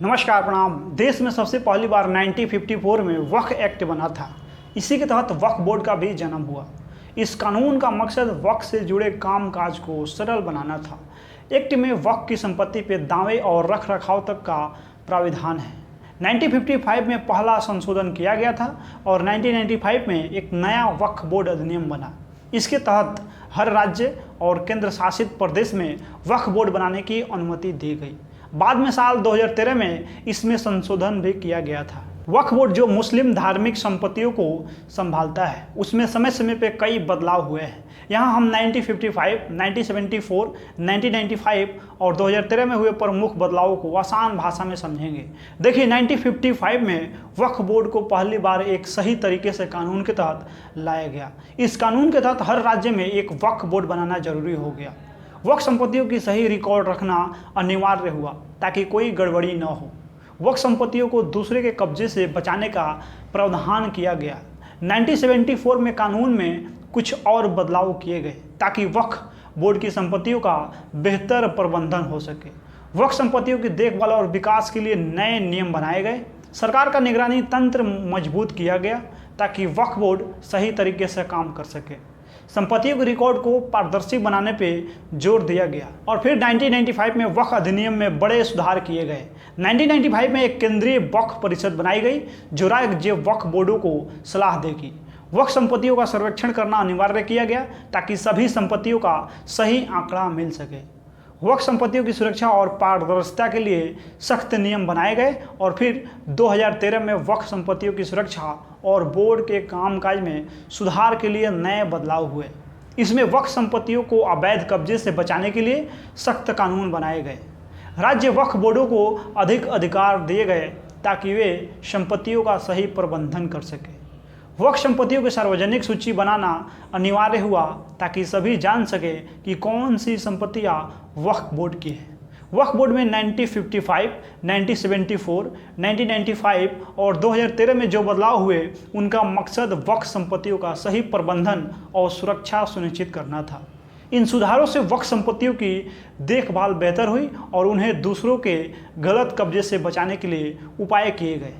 नमस्कार प्रणाम। देश में सबसे पहली बार 1954 में वक्फ एक्ट बना था। इसी के तहत वक्फ बोर्ड का भी जन्म हुआ। इस कानून का मकसद वक्फ से जुड़े कामकाज को सरल बनाना था। एक्ट में वक्फ की संपत्ति पर दावे और रख रखाव तक का प्राविधान है। 1955 में पहला संशोधन किया गया था और 1995 में एक नया वक्फ बोर्ड अधिनियम बना। इसके तहत हर राज्य और केंद्र शासित प्रदेश में वक्फ बोर्ड बनाने की अनुमति दी गई। बाद में साल 2013 में इसमें संशोधन भी किया गया था। वक्फ बोर्ड जो मुस्लिम धार्मिक संपत्तियों को संभालता है, उसमें समय समय पे कई बदलाव हुए हैं। यहाँ हम 1955, 1974, 1995 और 2013 में हुए प्रमुख बदलावों को आसान भाषा में समझेंगे। देखिए, 1955 में वक्फ बोर्ड को पहली बार एक सही तरीके से कानून के तहत लाया गया। इस कानून के तहत हर राज्य में एक वक्फ बोर्ड बनाना जरूरी हो गया। वक्फ संपत्तियों की सही रिकॉर्ड रखना अनिवार्य हुआ ताकि कोई गड़बड़ी न हो। वक्फ संपत्तियों को दूसरे के कब्जे से बचाने का प्रावधान किया गया। 1974 में कानून में कुछ और बदलाव किए गए ताकि वक्फ बोर्ड की संपत्तियों का बेहतर प्रबंधन हो सके। वक्फ संपत्तियों की देखभाल और विकास के लिए नए नियम बनाए गए। सरकार का निगरानी तंत्र मजबूत किया गया ताकि वक्फ बोर्ड सही तरीके से काम कर सके। संपत्तियों के रिकॉर्ड को पारदर्शी बनाने पे जोर दिया गया और फिर 1995 में वक्फ अधिनियम में बड़े सुधार किए गए। 1995 में एक केंद्रीय वक्फ परिषद बनाई गई जो राज्य वक्फ बोर्डों को सलाह देगी। वक्फ संपत्तियों का सर्वेक्षण करना अनिवार्य किया गया ताकि सभी संपत्तियों का सही आंकड़ा मिल सके। वक्फ संपत्तियों की सुरक्षा और पारदर्शिता के लिए सख्त नियम बनाए गए और फिर 2013 में वक्फ संपत्तियों की सुरक्षा और बोर्ड के कामकाज में सुधार के लिए नए बदलाव हुए। इसमें वक्फ संपत्तियों को अवैध कब्जे से बचाने के लिए सख्त कानून बनाए गए। राज्य वक्फ बोर्डों को अधिक अधिकार दिए गए ताकि वे संपत्तियों का सही प्रबंधन कर सके। वक्फ संपत्तियों की सार्वजनिक सूची बनाना अनिवार्य हुआ ताकि सभी जान सके कि कौन सी संपत्तियां वक्फ बोर्ड की है। वक्फ बोर्ड में 1955, 1974, 1995 और 2013 में जो बदलाव हुए उनका मकसद वक्फ संपत्तियों का सही प्रबंधन और सुरक्षा सुनिश्चित करना था। इन सुधारों से वक्फ संपत्तियों की देखभाल बेहतर हुई और उन्हें दूसरों के गलत कब्जे से बचाने के लिए उपाय किए गए।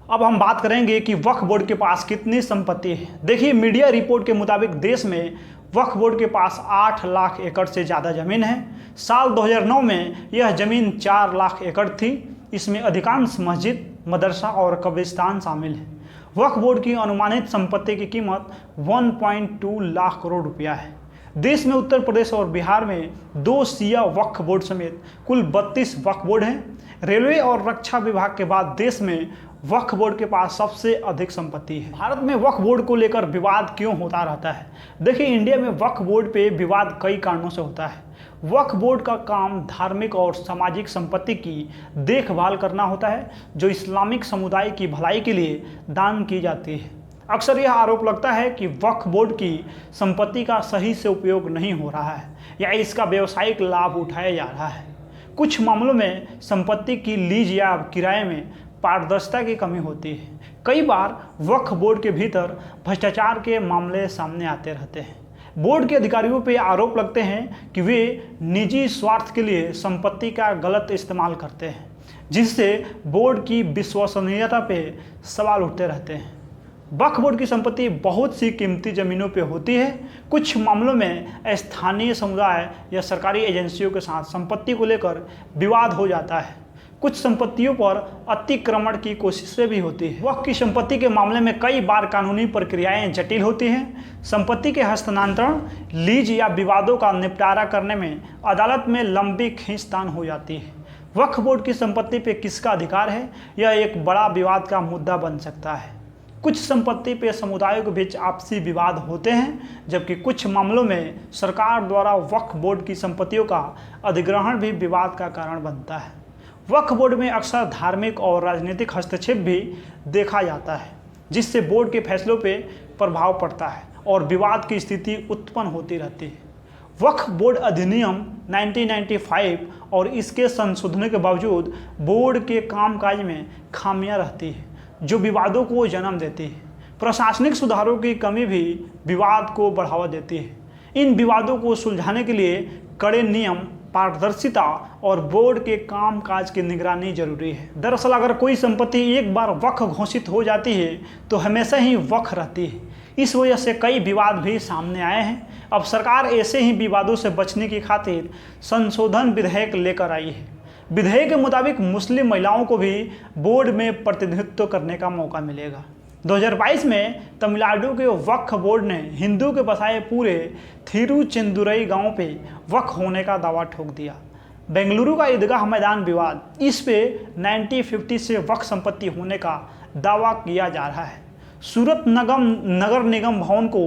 अब हम बात करेंगे कि वक्फ बोर्ड के पास कितनी संपत्ति है। देखिए, मीडिया रिपोर्ट के मुताबिक देश में वक्फ बोर्ड के पास 8 लाख एकड़ से ज़्यादा ज़मीन है। साल 2009 में यह ज़मीन 4 लाख एकड़ थी। इसमें अधिकांश मस्जिद, मदरसा और कब्रिस्तान शामिल है। वक्फ बोर्ड की अनुमानित संपत्ति की कीमत 1.2 लाख करोड़ रुपया है। देश में उत्तर प्रदेश और बिहार में 2 शिया वक्फ बोर्ड समेत कुल 32 वक्फ बोर्ड हैं। रेलवे और रक्षा विभाग के बाद देश में वक्फ बोर्ड के पास सबसे अधिक संपत्ति है। भारत में वक्फ बोर्ड को लेकर विवाद क्यों होता रहता है? देखिए, इंडिया में वक्फ बोर्ड पे विवाद कई कारणों से होता है। वक्फ बोर्ड का काम धार्मिक और सामाजिक संपत्ति की देखभाल करना होता है जो इस्लामिक समुदाय की भलाई के लिए दान की जाती है। अक्सर यह आरोप लगता है कि वक्फ बोर्ड की संपत्ति का सही से उपयोग नहीं हो रहा है या इसका व्यावसायिक लाभ उठाया जा रहा है। कुछ मामलों में संपत्ति की लीज या किराए में पारदर्शिता की कमी होती है। कई बार वक्फ बोर्ड के भीतर भ्रष्टाचार के मामले सामने आते रहते हैं। बोर्ड के अधिकारियों पर आरोप लगते हैं कि वे निजी स्वार्थ के लिए संपत्ति का गलत इस्तेमाल करते हैं, जिससे बोर्ड की विश्वसनीयता पे सवाल उठते रहते हैं। वक्फ बोर्ड की संपत्ति बहुत सी कीमती ज़मीनों पे होती है। कुछ मामलों में स्थानीय समुदाय या सरकारी एजेंसियों के साथ संपत्ति को लेकर विवाद हो जाता है। कुछ संपत्तियों पर अतिक्रमण की कोशिशें भी होती है। वक्फ की संपत्ति के मामले में कई बार कानूनी प्रक्रियाएं जटिल होती हैं। संपत्ति के हस्तांतरण, लीज या विवादों का निपटारा करने में अदालत में लंबी खींचतान हो जाती है। वक्फ बोर्ड की संपत्ति पर किसका अधिकार है, यह एक बड़ा विवाद का मुद्दा बन सकता है। कुछ संपत्ति पे समुदायों के बीच आपसी विवाद होते हैं, जबकि कुछ मामलों में सरकार द्वारा वक्फ बोर्ड की संपत्तियों का अधिग्रहण भी विवाद का कारण बनता है। वक्फ बोर्ड में अक्सर धार्मिक और राजनीतिक हस्तक्षेप भी देखा जाता है, जिससे बोर्ड के फैसलों पे प्रभाव पड़ता है और विवाद की स्थिति उत्पन्न होती रहती है। वक्फ बोर्ड अधिनियम 1995 और इसके संशोधनों के बावजूद बोर्ड के कामकाज में खामियां रहती है जो विवादों को जन्म देती है। प्रशासनिक सुधारों की कमी भी विवाद को बढ़ावा देती है। इन विवादों को सुलझाने के लिए कड़े नियम पारदर्शिता और बोर्ड के कामकाज की निगरानी जरूरी है। दरअसल अगर कोई संपत्ति एक बार वक्फ घोषित हो जाती है तो हमेशा ही वक्फ रहती है। इस वजह से कई विवाद भी सामने आए हैं। अब सरकार ऐसे ही विवादों से बचने की खातिर संशोधन विधेयक लेकर आई है। विधेयक के मुताबिक मुस्लिम महिलाओं को भी बोर्ड में प्रतिनिधित्व करने का मौका मिलेगा। 2022 में तमिलनाडु के वक्फ बोर्ड ने हिंदू के बसाए पूरे थिरुचेंदुरई गांव पे वक्फ होने का दावा ठोक दिया। बेंगलुरु का ईदगाह मैदान विवाद, इस पे 1950 से वक्फ संपत्ति होने का दावा किया जा रहा है। सूरत नगर निगम भवन को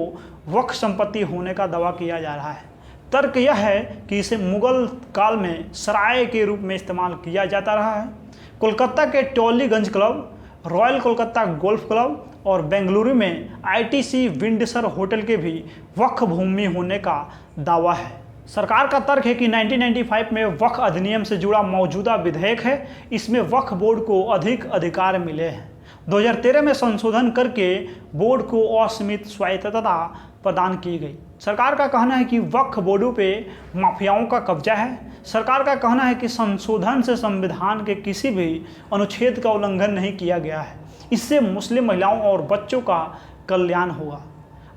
वक्फ संपत्ति होने का दावा किया जा रहा है। तर्क यह है कि इसे मुगल काल में सराय के रूप में इस्तेमाल किया जाता रहा है। कोलकाता के Tollygunge club, royal Kolkata golf club और बेंगलुरु में आईटीसी विंडसर होटल के भी वक्फ भूमि होने का दावा है। सरकार का तर्क है कि 1995 में वक्फ अधिनियम से जुड़ा मौजूदा विधेयक है, इसमें वक्फ बोर्ड को अधिक अधिकार मिले हैं। 2013 में संशोधन करके बोर्ड को असीमित स्वायत्तता प्रदान की गई। सरकार का कहना है कि वक्फ बोर्डों पे माफियाओं का कब्जा है। सरकार का कहना है कि संशोधन से संविधान के किसी भी अनुच्छेद का उल्लंघन नहीं किया गया है। इससे मुस्लिम महिलाओं और बच्चों का कल्याण होगा।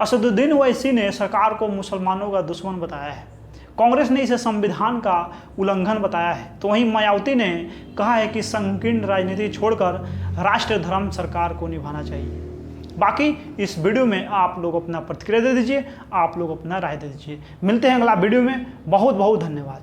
असदुद्दीन ओवैसी ने सरकार को मुसलमानों का दुश्मन बताया है। कांग्रेस ने इसे संविधान का उल्लंघन बताया है, तो वहीं मायावती ने कहा है कि संकीर्ण राजनीति छोड़कर राष्ट्र धर्म सरकार को निभाना चाहिए। बाकी इस वीडियो में आप लोग अपना प्रतिक्रिया दे दीजिए, आप लोग अपना राय दे दीजिए। मिलते हैं अगला वीडियो में। बहुत बहुत धन्यवाद।